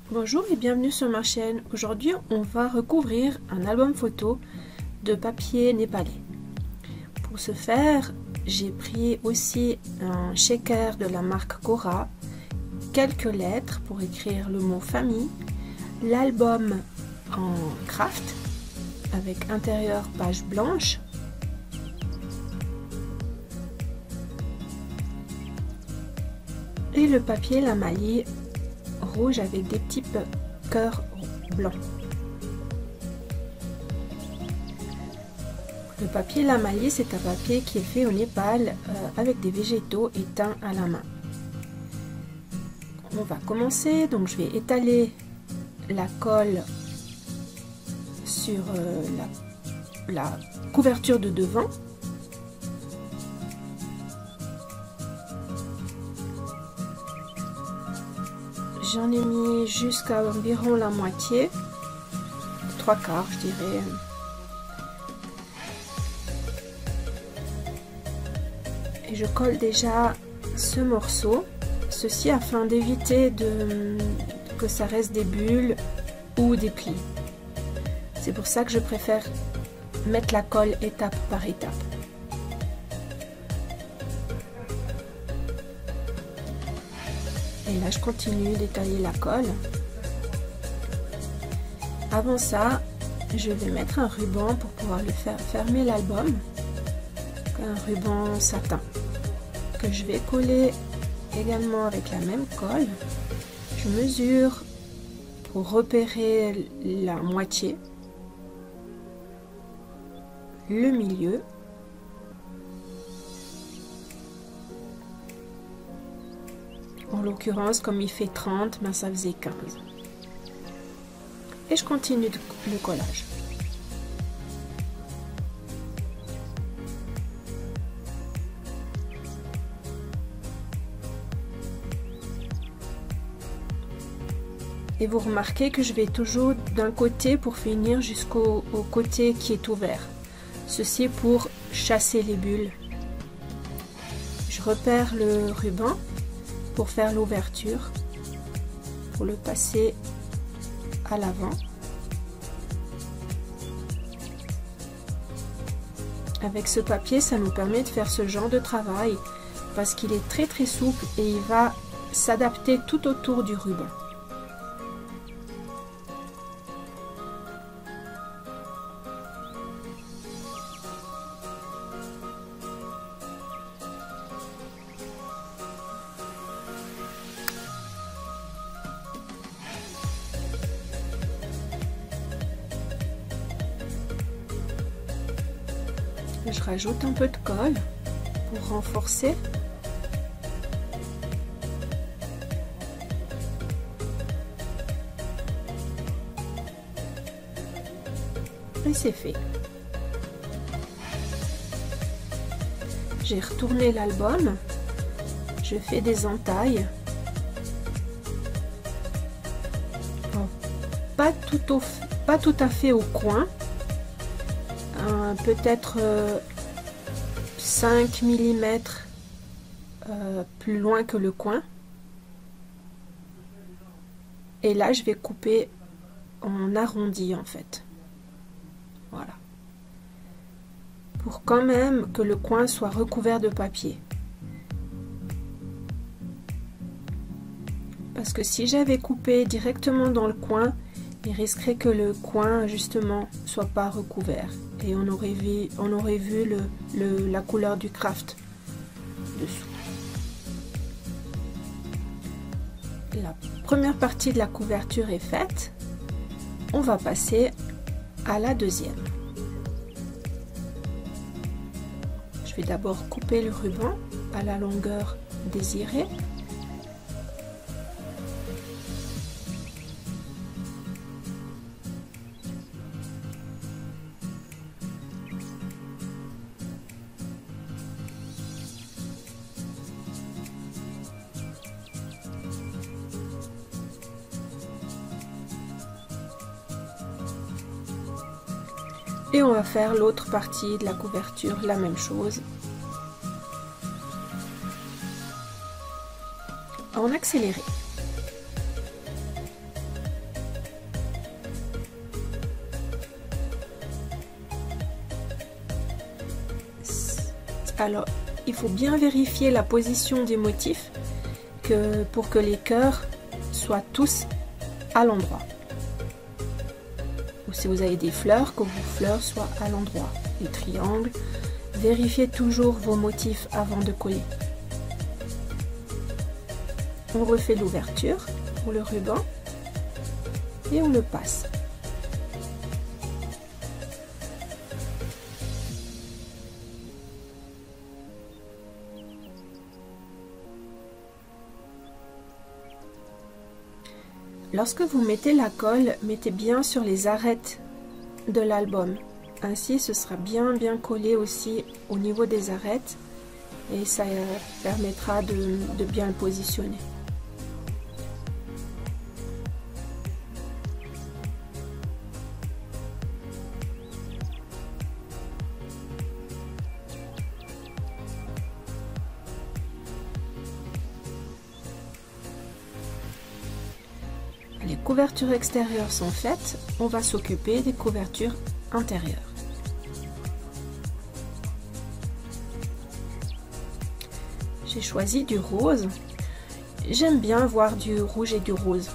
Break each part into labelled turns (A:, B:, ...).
A: Bonjour et bienvenue sur ma chaîne. Aujourd'hui, on va recouvrir un album photo de papier népalais. Pour ce faire, j'ai pris aussi un shaker de la marque Cora, quelques lettres pour écrire le mot famille, l'album en craft avec intérieur page blanche, et le papier lamaillé rouge avec des petits cœurs blancs. Le papier lamaillé, c'est un papier qui est fait au Népal avec des végétaux et teints à la main. On va commencer, donc je vais étaler la colle sur la couverture de devant. J'en ai mis jusqu'à environ la moitié, 3/4 je dirais. Et je colle déjà ce morceau, ceci afin d'éviter que ça reste des bulles ou des plis. C'est pour ça que je préfère mettre la colle étape par étape. Et là, je continue d'étaler la colle. Avant ça, je vais mettre un ruban pour pouvoir le faire fermer l'album. Un ruban satin que je vais coller également avec la même colle. Je mesure pour repérer la moitié, le milieu, en l'occurrence comme il fait 30, ben ça faisait 15, et je continue le collage. Et vous remarquez que je vais toujours d'un côté pour finir jusqu'au côté qui est ouvert. Ceci pour chasser les bulles. Je repère le ruban pour faire l'ouverture, pour le passer à l'avant. Avec ce papier, ça nous permet de faire ce genre de travail parce qu'il est très souple et il va s'adapter tout autour du ruban. Je rajoute un peu de colle pour renforcer. Et c'est fait. J'ai retourné l'album. Je fais des entailles. Bon, pas tout à fait au coin. Peut-être 5 mm plus loin que le coin, et là je vais couper en arrondi en fait, voilà, pour quand même que le coin soit recouvert de papier, parce que si j'avais coupé directement dans le coin, il risquerait que le coin justement soit pas recouvert et on aurait vu la couleur du craft dessous. La première partie de la couverture est faite. On va passer à la deuxième. Je vais d'abord couper le ruban à la longueur désirée. Et on va faire l'autre partie de la couverture, la même chose. En accéléré. Alors, il faut bien vérifier la position des motifs pour que les cœurs soient tous à l'endroit. Ou si vous avez des fleurs, que vos fleurs soient à l'endroit. Les triangles, vérifiez toujours vos motifs avant de coller. On refait l'ouverture pour le ruban et on le passe. Lorsque vous mettez la colle, mettez bien sur les arêtes de l'album. Ainsi, ce sera bien collé aussi au niveau des arêtes et ça permettra de bien le positionner. Les couvertures extérieures sont faites, on va s'occuper des couvertures intérieures. J'ai choisi du rose. J'aime bien voir du rouge et du rose.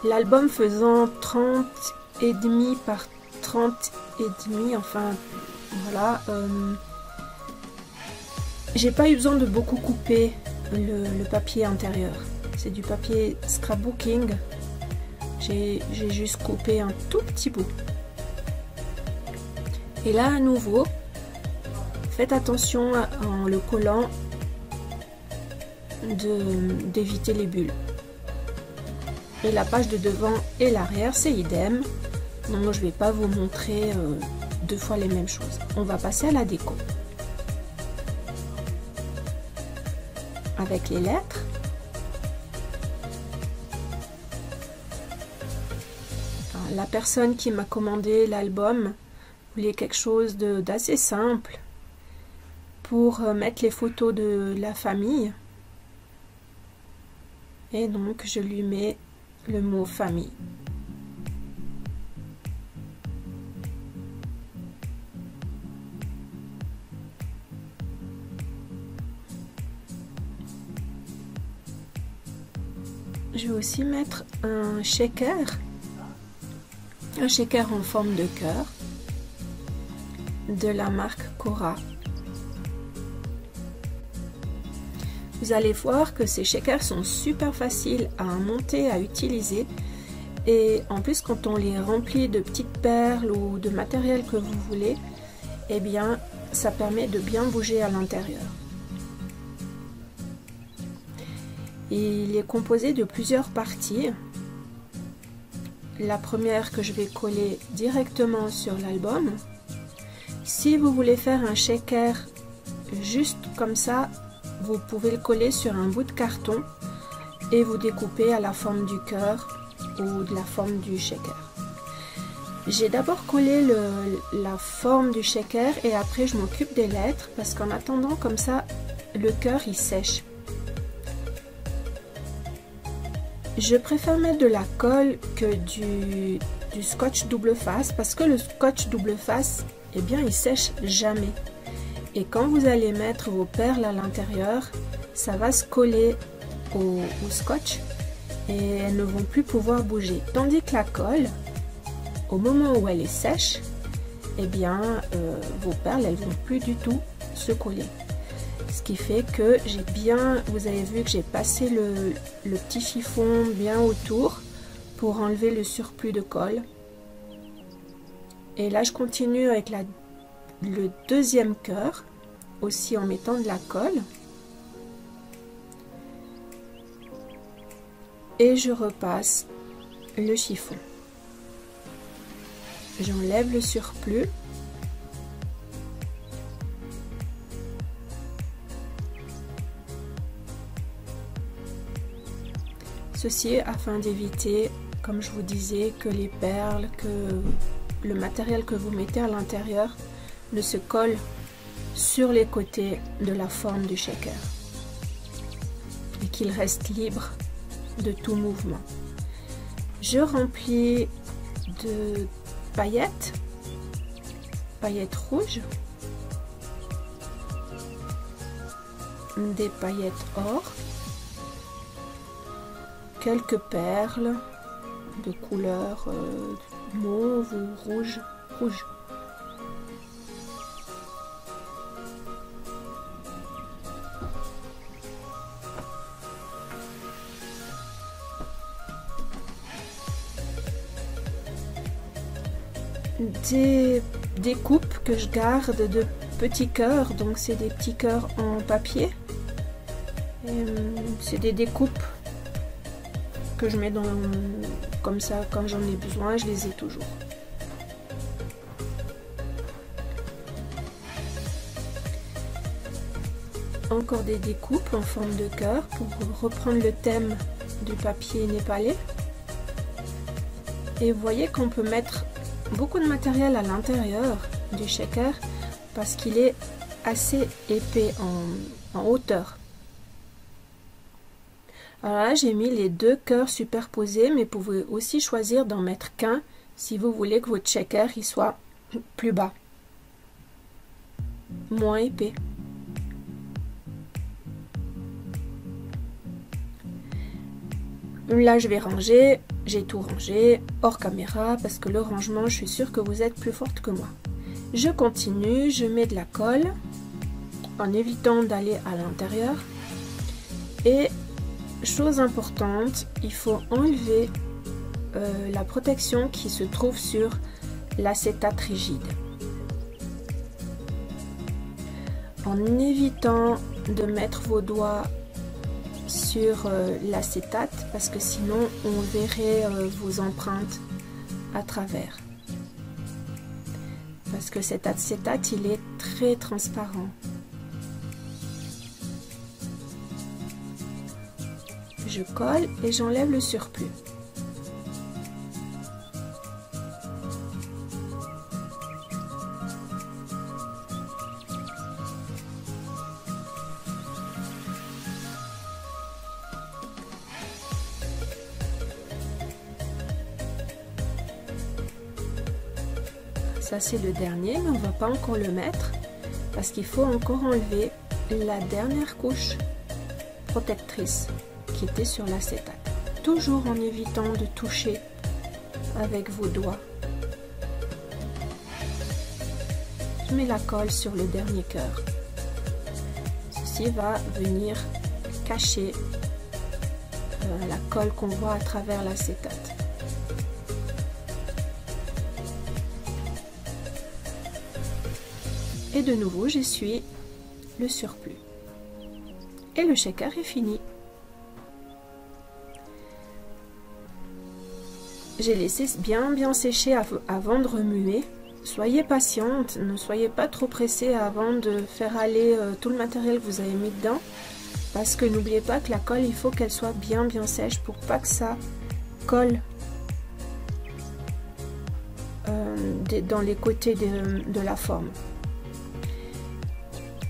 A: L'album faisant 30,5 par 30,5, enfin voilà, j'ai pas eu besoin de beaucoup couper le papier intérieur. C'est du papier scrapbooking, j'ai juste coupé un tout petit bout. Et là à nouveau, faites attention en le collant d'éviter les bulles. Et la page de devant et l'arrière, c'est idem. Donc je ne vais pas vous montrer deux fois les mêmes choses. On va passer à la déco. Avec les lettres. La personne qui m'a commandé l'album voulait quelque chose d'assez simple pour mettre les photos de la famille. Et donc je lui mets le mot famille. Je vais aussi mettre un shaker en forme de cœur de la marque Cora. Vous allez voir que ces shakers sont super faciles à monter, à utiliser. Et en plus, quand on les remplit de petites perles ou de matériel que vous voulez, eh bien, ça permet de bien bouger à l'intérieur. Il est composé de plusieurs parties. La première que je vais coller directement sur l'album. Si vous voulez faire un shaker juste comme ça, vous pouvez le coller sur un bout de carton et vous découper à la forme du cœur ou de la forme du shaker. J'ai d'abord collé la forme du shaker et après je m'occupe des lettres parce qu'en attendant comme ça, le cœur il sèche. Je préfère mettre de la colle que du scotch double face parce que le scotch double face, eh bien il sèche jamais. Et quand vous allez mettre vos perles à l'intérieur, ça va se coller au scotch et elles ne vont plus pouvoir bouger. Tandis que la colle, au moment où elle est sèche, eh bien vos perles, elles vont plus du tout se coller. Ce qui fait que j'ai bien, vous avez vu que j'ai passé le petit chiffon bien autour pour enlever le surplus de colle. Et là, je continue avec le deuxième cœur, aussi en mettant de la colle. Et je repasse le chiffon. J'enlève le surplus. Ceci afin d'éviter, comme je vous disais, que les perles, que le matériel que vous mettez à l'intérieur ne se colle sur les côtés de la forme du shaker et qu'il reste libre de tout mouvement. Je remplis de paillettes rouges, des paillettes or, quelques perles de couleur mauve ou rouge. Des coupes que je garde de petits cœurs, donc c'est des petits cœurs en papier. C'est des découpes que je mets comme ça quand j'en ai besoin, je les ai toujours. Encore des découpes en forme de cœur pour reprendre le thème du papier népalais. Et vous voyez qu'on peut mettre beaucoup de matériel à l'intérieur du shaker parce qu'il est assez épais en hauteur. Alors là, j'ai mis les deux cœurs superposés, mais vous pouvez aussi choisir d'en mettre qu'un si vous voulez que votre shaker il soit plus bas, moins épais. Là, je vais ranger. J'ai tout rangé hors caméra parce que le rangement, je suis sûre que vous êtes plus forte que moi. Je continue, je mets de la colle en évitant d'aller à l'intérieur. Et chose importante, il faut enlever la protection qui se trouve sur l'acétate rigide. En évitant de mettre vos doigts sur l'acétate parce que sinon on verrait vos empreintes à travers, parce que cet acétate il est très transparent. Je colle et j'enlève le surplus. Ça c'est le dernier, mais on va pas encore le mettre parce qu'il faut encore enlever la dernière couche protectrice qui était sur l'acétate. Toujours en évitant de toucher avec vos doigts. Je mets la colle sur le dernier cœur. Ceci va venir cacher la colle qu'on voit à travers l'acétate. Et de nouveau, j'essuie le surplus. Et le shaker est fini. J'ai laissé bien sécher avant de remuer. Soyez patiente, ne soyez pas trop pressée avant de faire aller tout le matériel que vous avez mis dedans. Parce que n'oubliez pas que la colle, il faut qu'elle soit bien sèche pour pas que ça colle dans les côtés de la forme.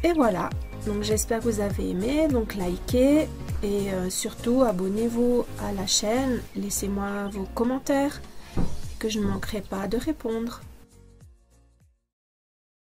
A: Et voilà, donc j'espère que vous avez aimé, donc likez et surtout abonnez-vous à la chaîne, laissez-moi vos commentaires que je ne manquerai pas de répondre.